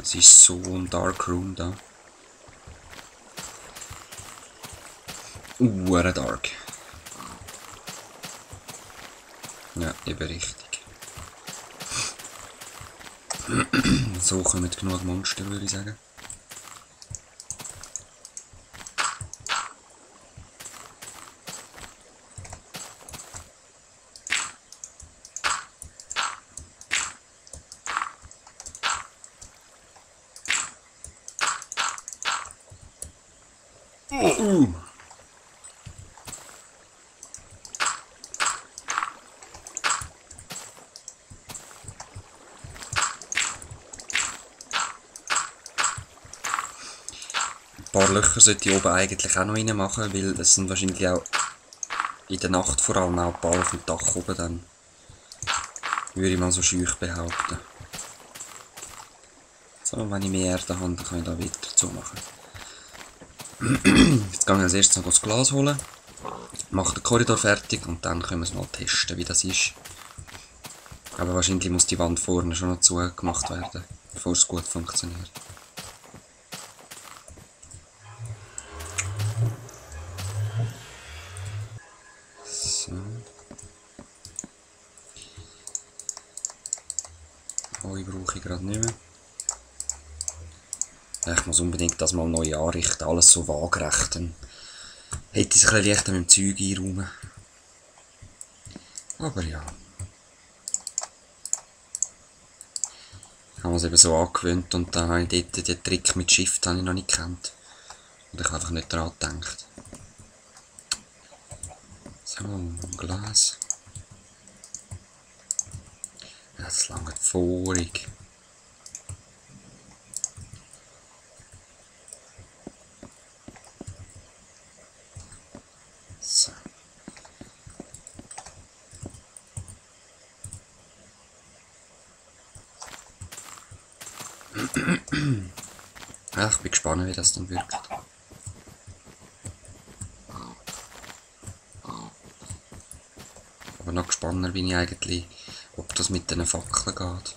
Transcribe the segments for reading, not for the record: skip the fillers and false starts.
Es ist so ein Dark Room da. Dark. Ja, eben richtig. So kommen genug Monster, würde ich sagen. Ein paar Löcher sollte ich oben eigentlich auch noch rein machen, weil es sind wahrscheinlich auch in der Nacht vor allem auch ein paar auf dem Dach oben dann. Würde ich mal so schüch behaupten. So, wenn ich mehr Erde habe, dann kann ich da weiter dazu machen. Jetzt gehe ich als erstes noch das Glas holen, mache den Korridor fertig und dann können wir es mal testen, wie das ist. Aber wahrscheinlich muss die Wand vorne schon noch zugemacht werden, bevor es gut funktioniert. So. Euch brauche ich gerade nicht mehr. Ich muss unbedingt das mal neu anrichten, alles so waagerecht. Dann hätte ich es ein bisschen leichter mit dem Zeug einräumen. Aber ja. Ich habe es eben so angewöhnt und dann habe ich dort den Trick mit Shift habe ich noch nicht gekannt. Und ich habe einfach nicht daran gedacht. So, ein Glas. Ja, das lange vorig. So. Ja, ich bin gespannt, wie das dann wirkt. Aber noch gespannter bin ich eigentlich, ob das mit den Fackeln geht.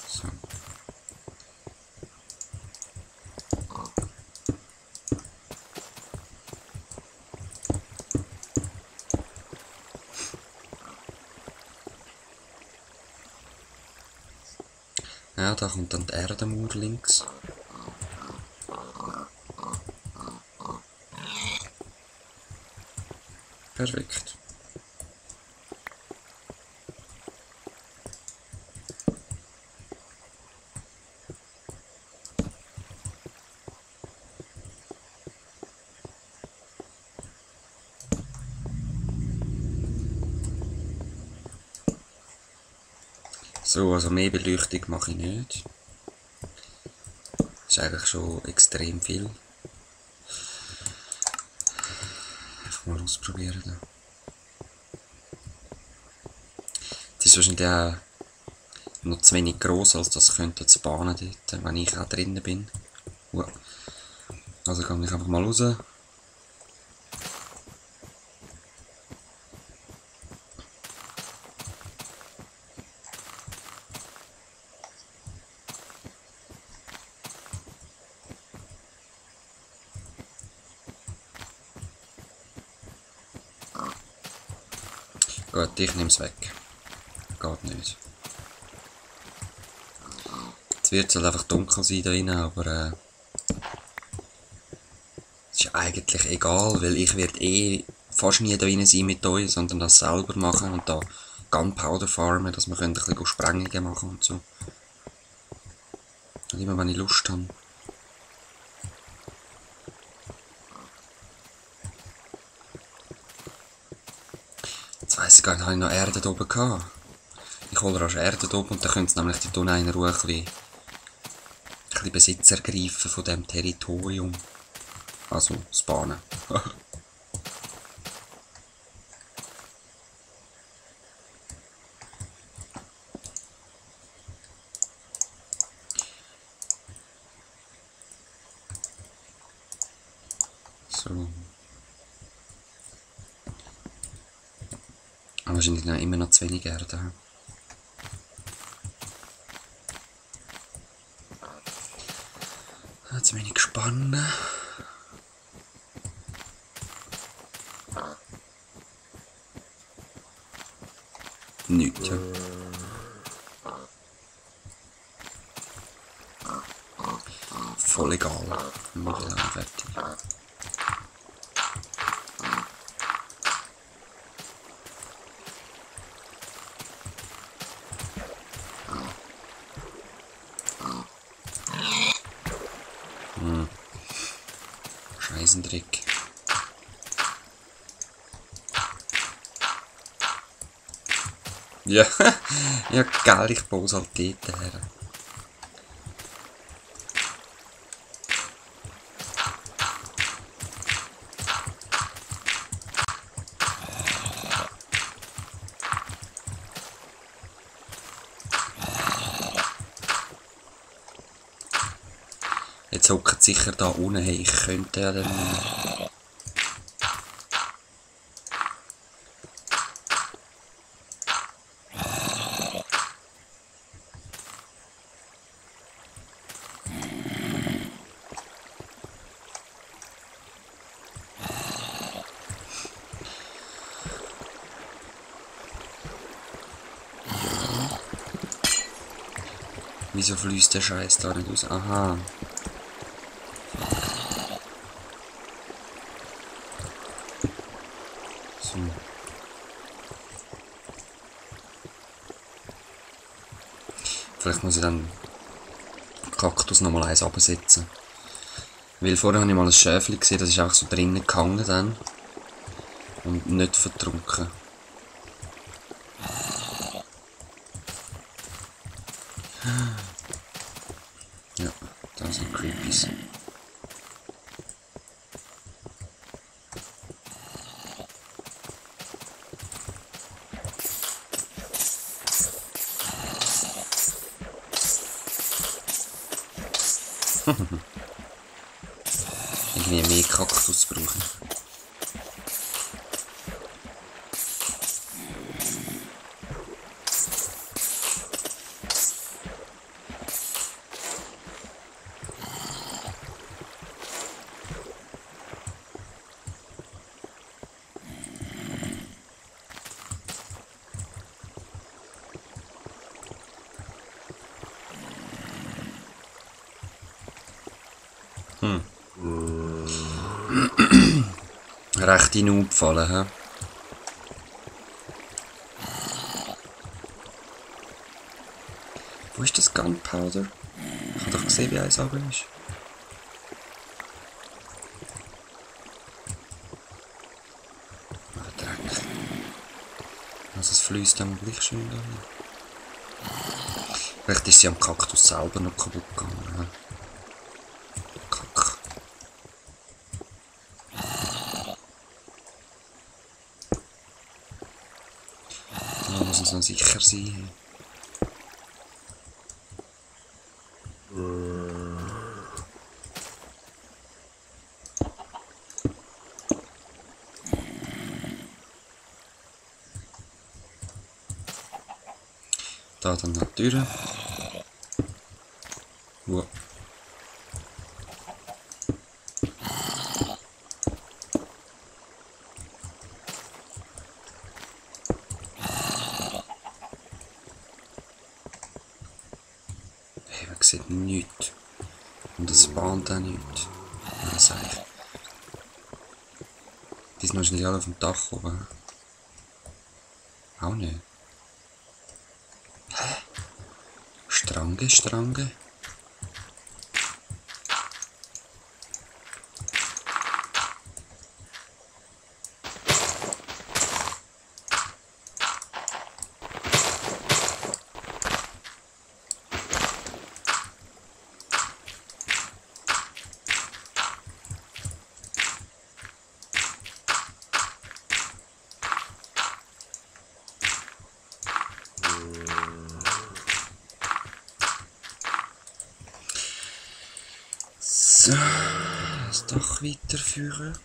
So. Ja, da kommt dann die Erdemauer links. Perfekt. So, also mehr Beleuchtung mache ich nicht. Das ist eigentlich schon extrem viel. Einfach mal ausprobieren. Da. Das ist wahrscheinlich auch noch zu wenig gross, als das könnte zu bahnen dort, wenn ich auch drinnen bin. Also gehe ich einfach mal raus. Gut, ich nehme es weg. Geht nicht. Jetzt wird es halt einfach dunkel sein da drin, aber es ist eigentlich egal, weil ich werde eh fast nie da drin sein mit euch, sondern das selber machen und da Gunpowder farmen, dass wir ein bisschen Sprengungen machen und so. Und immer wenn ich Lust habe. Jetzt weiss ich gar nicht, habe ich noch Erde da oben gehabt? Ich hole rasch Erde da oben und dann könnte nämlich die Tunnel in Ruhe ein bisschen Besitz ergreifen von diesem Territorium. Also, spawnen. So. Aber wahrscheinlich noch immer noch zu wenig Erde. Zu wenig Spannen. Nichts, ja. Voll egal. Wir sind fertig. Scheissendreck. Ja, ja geil, ich baue es halt dort her. Jetzt hockt sicher da unten, hey, ich könnte ja dann... Wieso fließt der Scheiß da nicht aus? Aha. So. Vielleicht muss ich dann Kaktus nochmal eins absetzen. Weil vorher habe ich mal ein Schäfchen gesehen, das ist einfach so drinnen gehangen dann. Und nicht vertrunken. Ja, da sind Creepies. Irgendwie mehr Kaktus brauchen. Recht hinaufgefallen, hä? Wo ist das Gunpowder? Ich habe doch gesehen, wie eins runter ist. Ah, Dreck. Also es fließt dann gleich schön da hin. Vielleicht ist sie am Kaktus selber noch kaputt gegangen, hä? Kack. Da muss es noch sicher sein. Da dann nach die Tür. Wow. Hey, man sieht nichts. Und es spawnt auch nichts. Was sag ich? Die sind wahrscheinlich alle auf dem Dach oben. Auch nicht. Hä? Strange? So, das Dach weiterführen.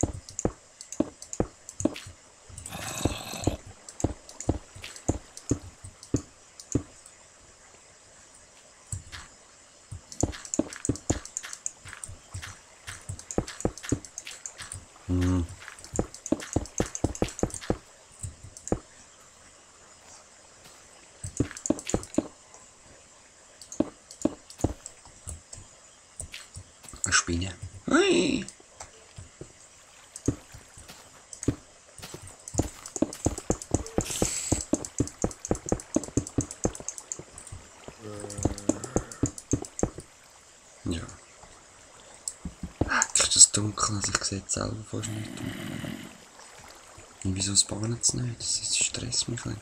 Eine Spinne. Hui. Ja. Ist das dunkel? Also ich sehe es selber fast nicht. Und wieso spawnen es nicht? Das stresst mich ein bisschen.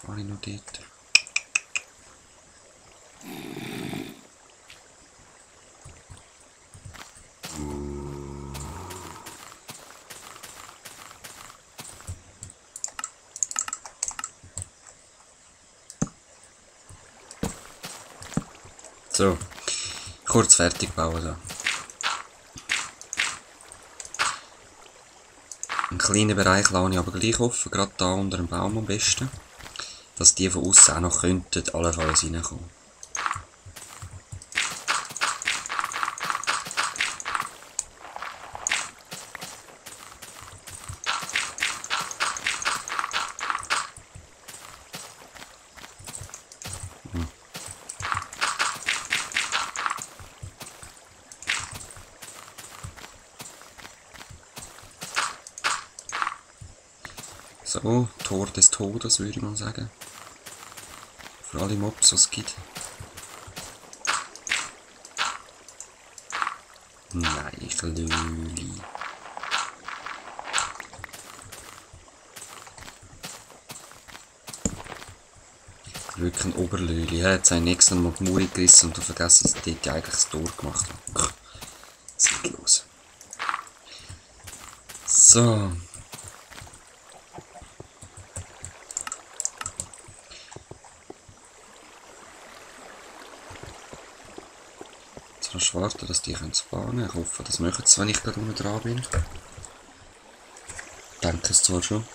Alle noch dort. So, kurz fertig bauen da. Einen kleinen Bereich lasse ich aber gleich offen, gerade da unter dem Baum am besten. Dass die von außen auch noch könnten, allenfalls reinkommen. So, Tor des Todes, würde ich mal sagen. Für alle Mobs, die es gibt. Nein, ich Lüli. Wirklich ein Oberlüli. Ja, jetzt habe ich nächstes Mal die Mauer gerissen und vergessen, dass ich dort eigentlich das Tor gemacht habe. Was ist los? So. Jetzt warten, dass die spawnen können. Ich hoffe, das machen sie, wenn ich gerade unten dran bin. Ich denke es zwar schon.